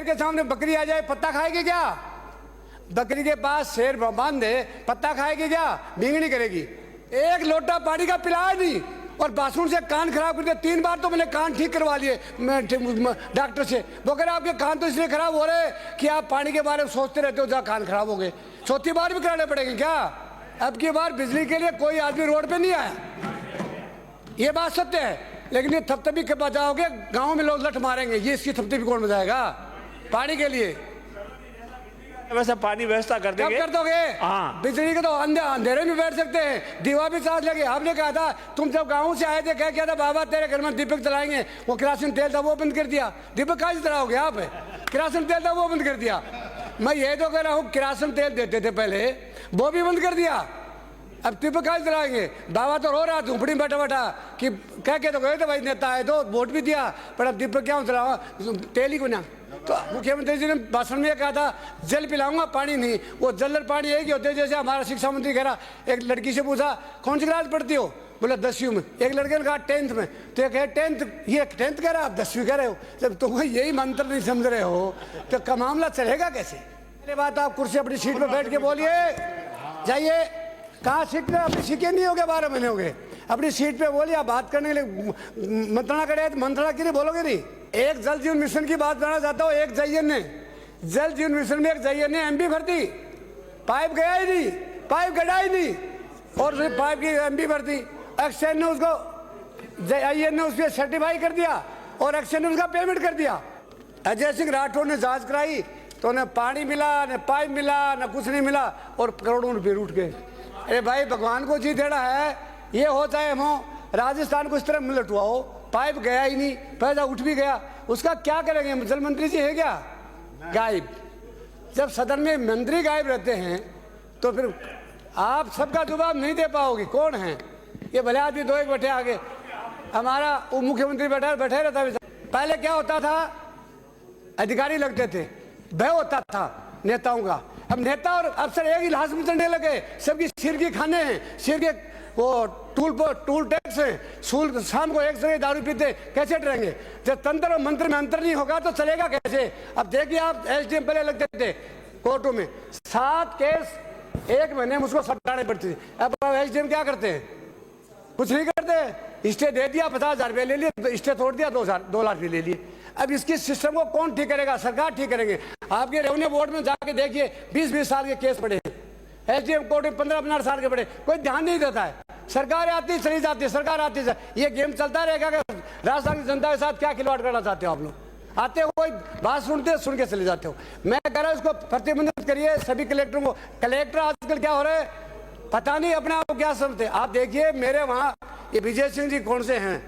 शेर के सामने बकरी आ जाए, पत्ता खाएगी क्या? बकरी के पास शेर बांध दे, पत्ता खाएगी क्या? भींगनी करेगी। एक लोटा पानी का पिलाया नहीं और बाथरूम से कान खराब कर दिया। 3 बार तो मैंने कान ठीक करवा लिए डॉक्टर से। वो कह रहे आपके कान तो इसलिए खराब हो रहे कि आप पानी के बारे में सोचते रहते हो, जहाँ कान खराब हो गए। चौथी बार भी कराने पड़ेंगे क्या? अब की बार बिजली के लिए कोई आदमी रोड पे नहीं आया, ये बात सत्य है। लेकिन ये थपथपी के बजाओगे, गांव में लोग लठ मारेंगे, ये इसकी थपथपी कौन बजाएगा पानी के लिए? वैसे पानी व्यवस्था कर देंगे। कब कर दोगे? हाँ, बिजली के तो अंधेरे में बैठ सकते हैं, दीवा भी साथ लगे। आपने कहा था, तुम जब गाँव से आए थे, क्या किया था? बाबा तेरे घर में दीपक जलाएंगे, वो केरोसिन तेल था वो बंद कर दिया। दीपक कहाँ से जलाओगे आप? केरोसिन तेल था वो बंद कर दिया। मैं ये तो कह रहा हूँ, केरोसिन तेल देते थे पहले, वो भी बंद कर दिया। अब दीपक कहाँ जलाएंगे? बाबा तो रो रहा झूपड़ी में बैठा बैठा कि कह के तो गए थे भाई नेता आए तो वोट भी दिया, पर अब दीपक क्या जलाओ, तेल ही को ना। तो मुख्यमंत्री जी ने भाषण में कहा था जल पिलाऊंगा पानी नहीं। वो जल पानी एक ही होते हैं। जैसे हमारा शिक्षा मंत्री कह रहा, एक लड़की से पूछा कौन सी क्लास पढ़ती हो? बोला 10वीं में। एक लड़के ने कहा 10th में। तो कहे 10th, ये 10th कह रहा, आप 10वीं कह रहे हो। जब तुम यही मंत्र नहीं समझ रहे हो तो का मामला चलेगा कैसे? पहले बात, आप कुर्सी अपनी सीट पर बैठ के बोलिए, जाइए। कहाँ सीट पे? अपनी सीटें नहीं हो गए, 12 महीने हो गए। अपनी सीट पे बोलिए। आप बात करने के लिए मंत्रणा करे तो मंत्रणा के लिए बोलोगे नहीं। एक जल जीवन मिशन की बात करना चाहता हूँ। एक जयन ने जल जीवन मिशन में, एक जयन ने एमबी भर दी, पाइप गया ही नहीं, पाइप गड़ा ही नहीं, और पाइप की एमबी भर दी। एक्शन ने उसको, जयन ने उसको सर्टिफाई कर दिया और एक्शन ने उसका पेमेंट कर दिया। अजय सिंह राठौर ने जांच कराई तो उन्हें पानी मिला, न पाइप मिला, न कुछ नहीं मिला, और करोड़ों रुपये लूट गए। अरे भाई, भगवान को जी देना है, ये हो चाहे हम हो। राजस्थान को इस तरह मिलट हुआ हो, पाइप गया ही नहीं, पैसा उठ भी गया, उसका क्या करेंगे? जल मंत्री जी है क्या गायब? जब सदन में मंत्री गायब रहते हैं तो फिर आप सबका जवाब नहीं दे पाओगे। कौन है ये? भले आदमी दो एक बैठे आगे, हमारा उप मुख्यमंत्री बैठे रहता है। पहले क्या होता था? अधिकारी लगते थे, भय होता था नेताओं का। अब नेता और अफसर एक ही लाश में चढ़ने लगे, सबकी सिर की खाने हैं, सिर के वो टूल टैक्स है, शाम को एक से दारू पीते, कैसे डरेंगे? जब तंत्र और मंत्र में अंतर नहीं होगा तो चलेगा कैसे? अब देखिए, आप एसडीएम पहले लगते थे कोर्टों में, 7 केस 1 महीने में उसको सटाने पड़ती थी। अब एसडीएम क्या करते हैं? कुछ नहीं करते। स्टे दे दिया, 50,000 रुपये ले लिए, स्टे तोड़ दिया, 2 लाख ले लिए। अब इसकी सिस्टम को कौन ठीक करेगा? सरकार ठीक करेंगे। आपके रेवेन्यू बोर्ड में जाके देखिए, 20-20 साल के केस पड़े हैं, एसडीएम कोर्ट में 15-15 साल के पड़े, कोई ध्यान नहीं देता है। सरकार आती चली जाती है, सरकार आती है। ये गेम चलता रहेगा कि राजस्थान की जनता के साथ क्या खिलवाड़ करना चाहते हो आप लोग? आते हो, कोई बात सुन के चले जाते हो। मैं कह रहा हूँ इसको प्रतिबंधित करिए सभी कलेक्टरों को। कलेक्टर आजकल क्या हो रहे हैं पता नहीं, अपने आप को क्या समझते। आप देखिए, मेरे वहाँ ये विजय सिंह जी कौन से हैं,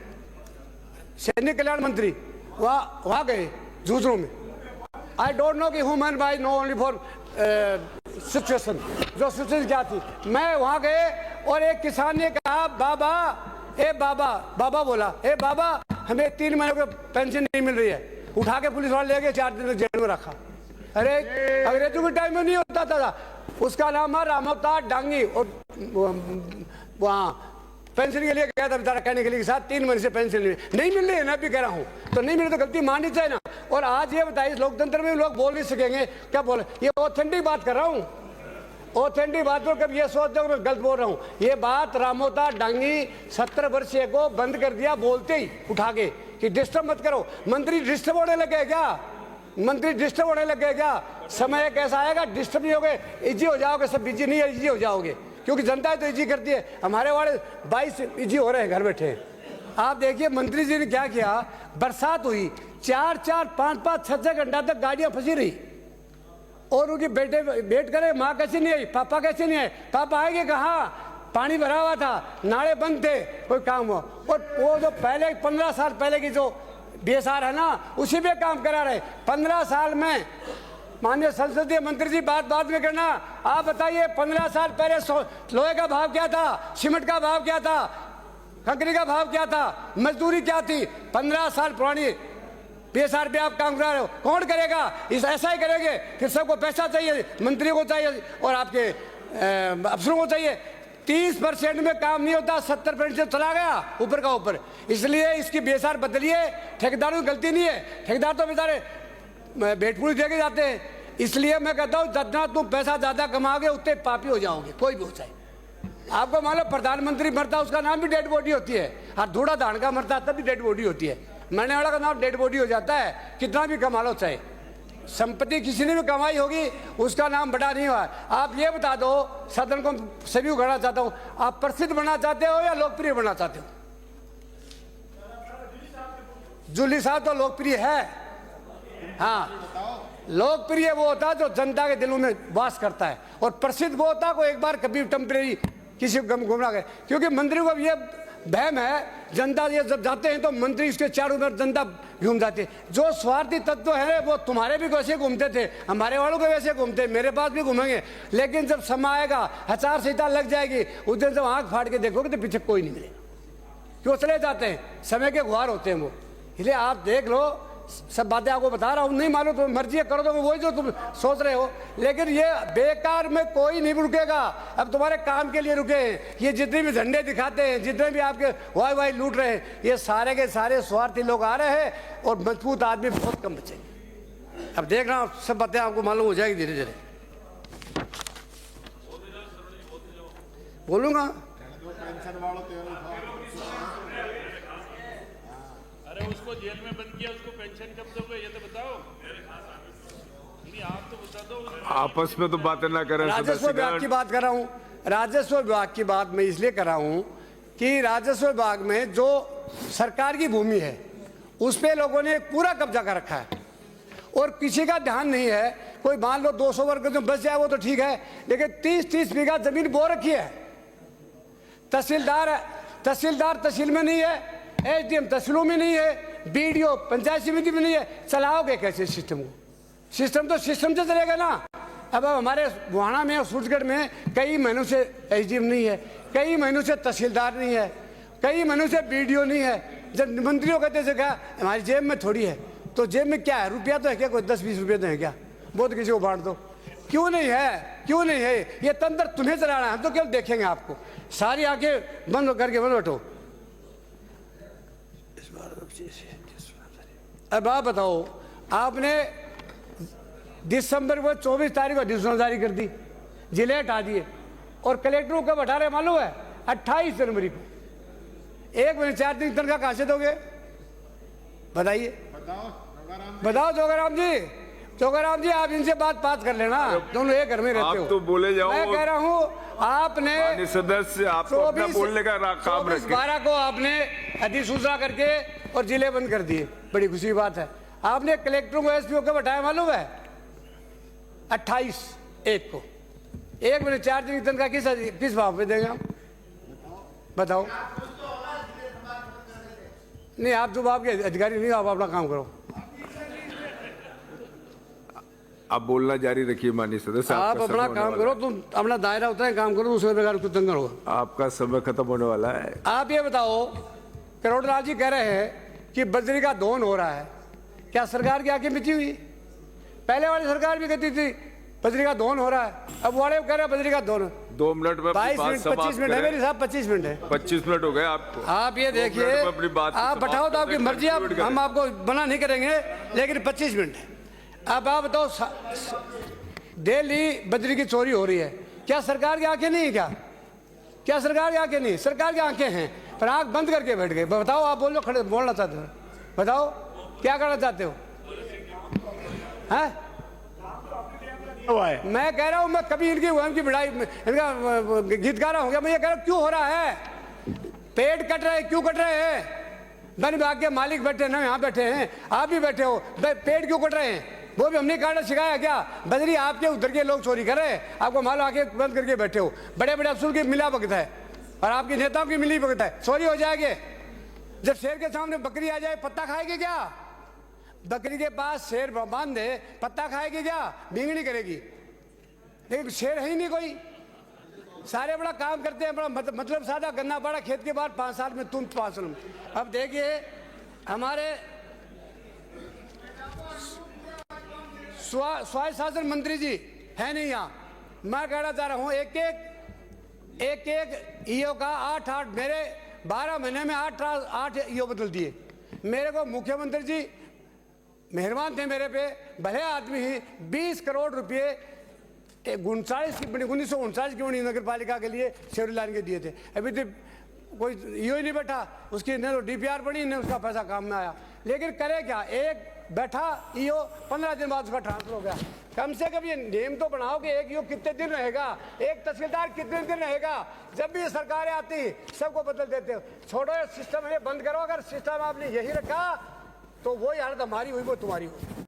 सैनिक कल्याण मंत्री, वहाँ गए झुंझुनू में। आई डोंट नो कि human by no only for situation, जो सिचुएशन क्या थी। मैं वहाँ गए और एक किसान ने कहा, बाबा, ए बाबा, बाबा बोला, ए बाबा, हमें 3 महीने की पेंशन नहीं मिल रही है। उठा के पुलिस वाले ले गए, 4 दिन तक जेल में रखा। अरे अंग्रेजों के टाइम में नहीं होता था। उसका नाम है रामअवतार डांगी, और वहाँ पेंशन के लिए गया था बेचारा, कहने के लिए के साथ 3 महीने से पेंशन नहीं मिल रही है। मैं भी कह रहा हूँ, तो नहीं मिले तो गलती माननी चाहिए ना। और आज ये बताइए, लोकतंत्र में लोग बोल नहीं सकेंगे क्या? बोले, ये ऑथेंटिक बात कर रहा हूँ, ऑथेंटिक बात को कभी ये सोच दो मैं गलत बोल रहा हूँ। ये बात रामअवतार डांगी 17 वर्षीय को बंद कर दिया बोलते ही उठा के कि डिस्टर्ब मत करो। मंत्री डिस्टर्ब होने लगे क्या? मंत्री डिस्टर्ब होने लगे क्या? समय कैसा आएगा डिस्टर्ब नहीं होगे, इजी हो जाओगे। सब बिजी नहीं है, इजी हो जाओगे, क्योंकि जनता तो इजी करती है। हमारे वाले 22 इजी हो रहे हैं घर बैठे। आप देखिए, मंत्री जी ने क्या किया, बरसात हुई, 4-4, 5-5, 6-6 घंटा तक गाड़ियां फंसी रही, और उनके बेटे वेट करे, माँ कैसे नहीं आई, पापा कैसे नहीं आए? पापा आएंगे कहाँ? पानी भरा हुआ था, नाले बंद थे, कोई काम हुआ। और वो जो पहले 15 साल पहले की जो बीएसआर है ना, उसी पे काम करा रहे। 15 साल में, माननीय संसदीय मंत्री जी, बात में करना, आप बताइए 15 साल पहले लोहे का भाव क्या था, सीमेंट का भाव क्या था, कंकरी का भाव क्या था, मजदूरी क्या थी? 15 साल पुरानी बीएसआर पे आप काम करा रहे हो। कौन करेगा? इस ऐसा ही करेंगे कि सबको पैसा चाहिए, मंत्रियों को चाहिए और आपके अफसरों को चाहिए। 30% में काम नहीं होता, 70% चला गया ऊपर का ऊपर। इसलिए इसकी बीएसआर बदलिए। ठेकेदारों की गलती नहीं है, ठेकेदार तो बेचारे भेंटपुरी दे के जाते हैं। इसलिए मैं कहता हूँ जितना तुम पैसा ज्यादा कमाओगे उतने पापी हो जाओगे, कोई भी हो जाए। आपको मान लो प्रधानमंत्री मरता उसका नाम भी डेड बॉडी होती है, और धूड़ा धान का मरता तब भी डेड बॉडी होती है, मरने वाला का नाम डेड बॉडी हो जाता है। कितना भी कमा लो, चाहे संपत्ति किसी ने भी कमाई होगी उसका नाम बड़ा नहीं हुआ। आप ये बता दो, सदन को सभी उगाना चाहता हूँ, आप प्रसिद्ध बनना चाहते हो या लोकप्रिय बनना चाहते हो? जूली साहब तो लोकप्रिय है। हाँ, लोकप्रिय वो होता है जो जनता के दिलों में वास करता है, और प्रसिद्ध वो होता है को एक बार कभी टेम्परेरी किसी को गुमराह करे। क्योंकि मंत्रियों को ये बहम है, जनता ये जब जाते हैं तो मंत्री इसके चारों में जनता घूम जाती है। जो स्वार्थी तत्व है वो तुम्हारे भी वैसे घूमते थे, हमारे वालों के वैसे घूमते, मेरे पास भी घूमेंगे। लेकिन जब समय आएगा, आचार संहिता लग जाएगी, उस दिन जब आंख फाड़ के देखोगे तो पीछे कोई नहीं मिलेगा। क्यों चले जाते हैं? समय के गुहार होते हैं वो। इसलिए आप देख लो, सब बातें आपको बता रहा हूँ, नहीं मालूम तो मर्जी करो तो वही जो तुम सोच रहे हो। लेकिन ये बेकार में कोई नहीं रुकेगा, अब तुम्हारे काम के लिए रुके हैं। ये जितने भी झंडे दिखाते हैं, जितने भी आपके वाई लूट रहे हैं, ये सारे के सारे स्वार्थी लोग आ रहे हैं, और मजबूत आदमी बहुत कम बचेंगे। अब देख रहा हूँ, सब बातें आपको मालूम हो जाएगी धीरे धीरे। बोलूँगा अरे उसको जेल में बंद किया, उसको पेंशन कब दोगे ये तो बताओ। नहीं आप तो बता दो। आपस में तो बातें ना करें। राजस्व विभाग की बात कर रहा हूँ, राजस्व विभाग की बात मैं इसलिए कर रहा हूँ कि राजस्व विभाग में जो सरकार की भूमि है उस पे लोगों ने पूरा कब्जा कर रखा है, और किसी का ध्यान नहीं है। कोई मान लो 200 वर्ग जो बच जाए वो तो ठीक है, लेकिन 30-30 बीघा जमीन बो रखी है। तहसीलदार तहसील में नहीं है, एसडीएम तहसीलों में नहीं है, बीडीओ पंचायत समिति में नहीं है। चलाओगे कैसे सिस्टम को? सिस्टम तो सिस्टम से चलेगा ना। अब हमारे बुहाना में और सूरजगढ़ में कई महीनों से एसडीएम नहीं है, कई महीनों से तहसीलदार नहीं है, कई महीनों से बीडीओ नहीं है। जब मंत्रियों कहते थे क्या हमारी जेब में थोड़ी है, तो जेब में क्या है? रुपया तो है क्या? कोई 10-20 रुपये तो है क्या? वो तो किसी को बांट दो। क्यों नहीं है? क्यों नहीं है? ये तंत्र तुम्हें चलाना है, हम तो केवल देखेंगे आपको। सारी आंखें बंद करके बंद बैठो। अब आप बताओ, आपने दिसंबर को 24 तारीख को अधिसूचना जारी कर दी, जिले हटा दिए, और कलेक्टरों कब हटा रहे मालूम है? 28 जनवरी को। 1 महीने 4 दिन तनख्वाह कहां से दोगे? बताइए, बताओ जोगाराम जी, आप इनसे बात कर लेना, दोनों एक घर में रहते हो। आप तो बोले जाओ। मैं कह रहा हूँ आपने सदस्य आपको अपना बोलने का काम रखें। 12 को आपने अधिसूचना करके और जिले बंद कर दिए, बड़ी खुशी की बात है। आपने कलेक्टरों को एसपीओ को बैठाया मालूम है? 28/1 को। 1 महीने 4 दिन की तनख्वाह किस भाव पे देंगे हम? बताओ। नहीं, आप जो आपके अधिकारी नहीं, आप अपना काम करो। आप बोलना जारी रखिए माननीय सदस्य। आप अपना काम करो, तुम अपना दायरा होता है, काम करो, दूसरे प्रकार को तंग होगा। आपका समय खत्म होने वाला है। आप ये बताओ, करोड़लाल जी कह रहे हैं कि बजरी का दोहन हो रहा है, क्या सरकार की आंखें मिची हुई? पहले वाली सरकार भी कहती थी बजरी का दोहन हो रहा है, अब वाले कह रहे हैं बजरी का दोहन। 2 मिनट में 22 मिनट 25 मिनट है मेरे साहब, 25 मिनट है। 25 मिनट हो गए आपको। आप ये देखिए, आप बैठाओ तो आपकी मर्जी, हम आपको मना नहीं करेंगे, लेकिन 25 मिनट है। अब आप बताओ, डेली बजरी की चोरी हो रही है, क्या सरकार की आंखें नहीं है? क्या सरकार की आंखें नहीं? सरकार की आंखें हैं, पर आंख बंद करके बैठ गए। बताओ, आप बोलो, खड़े बोलना चाहते हो, बताओ क्या करना चाहते हो? हैं? मैं कह रहा हूं, मैं कभी इनकी बढ़ाई, इनका गीत गा रहा हूँ क्या? मैं ये कह रहा हूँ, क्यों हो रहा है? पेड़ कट रहे हैं, क्यों कट रहे हैं? वन विभाग के मालिक बैठे ना, यहाँ बैठे हैं, आप भी बैठे हो, पेड़ क्यों कट रहे हैं? वो भी हमने काटना सिखाया क्या? बजरी आपके उधर के लोग चोरी कर रहे हैं, आपको मालूम, आके बंद करके बैठे हो। बड़े बड़े अफसर की मिला भगत है, और आपके नेताओं की मिली भगत है। चोरी हो जाएगी। जब शेर के सामने बकरी आ जाए, पत्ता खाएगी क्या? बकरी के पास शेर बांध दे, पत्ता खाएगी क्या? भींगनी करेगी। लेकिन शेर है ही नहीं कोई। सारे बड़ा काम करते हैं, बड़ा मतलब सादा, गन्ना बड़ा खेत के बाद 5 साल में तुम 5 साल में। अब देखिए, हमारे स्वायत्त शासन मंत्री जी है नहीं यहाँ। मैं कहना चाह रहा हूँ, एक ईओ का 8 मेरे 12 महीने में 8 ईओ बदल दिए। मेरे को मुख्यमंत्री जी मेहरबान थे मेरे पे, भले आदमी ही, 20 करोड़ रुपए 1939 की नगर पालिका के लिए शेर लाइन के दिए थे। अभी तो कोई यो ही नहीं बैठा, उसकी न तो DPR बनी न उसका पैसा काम में आया। लेकिन करे क्या, एक बैठा ईओ 15 दिन बाद उसका ट्रांसफर हो गया। कम से कम ये नियम तो बनाओ कि एक ईओ कितने दिन रहेगा, एक तहसीलदार कितने दिन रहेगा। जब भी ये सरकारें आती सबको बदल देते हो। छोड़ो ये सिस्टम, ये बंद करो। अगर सिस्टम आपने यही रखा तो वही हालत हमारी हुई वो तुम्हारी हुई।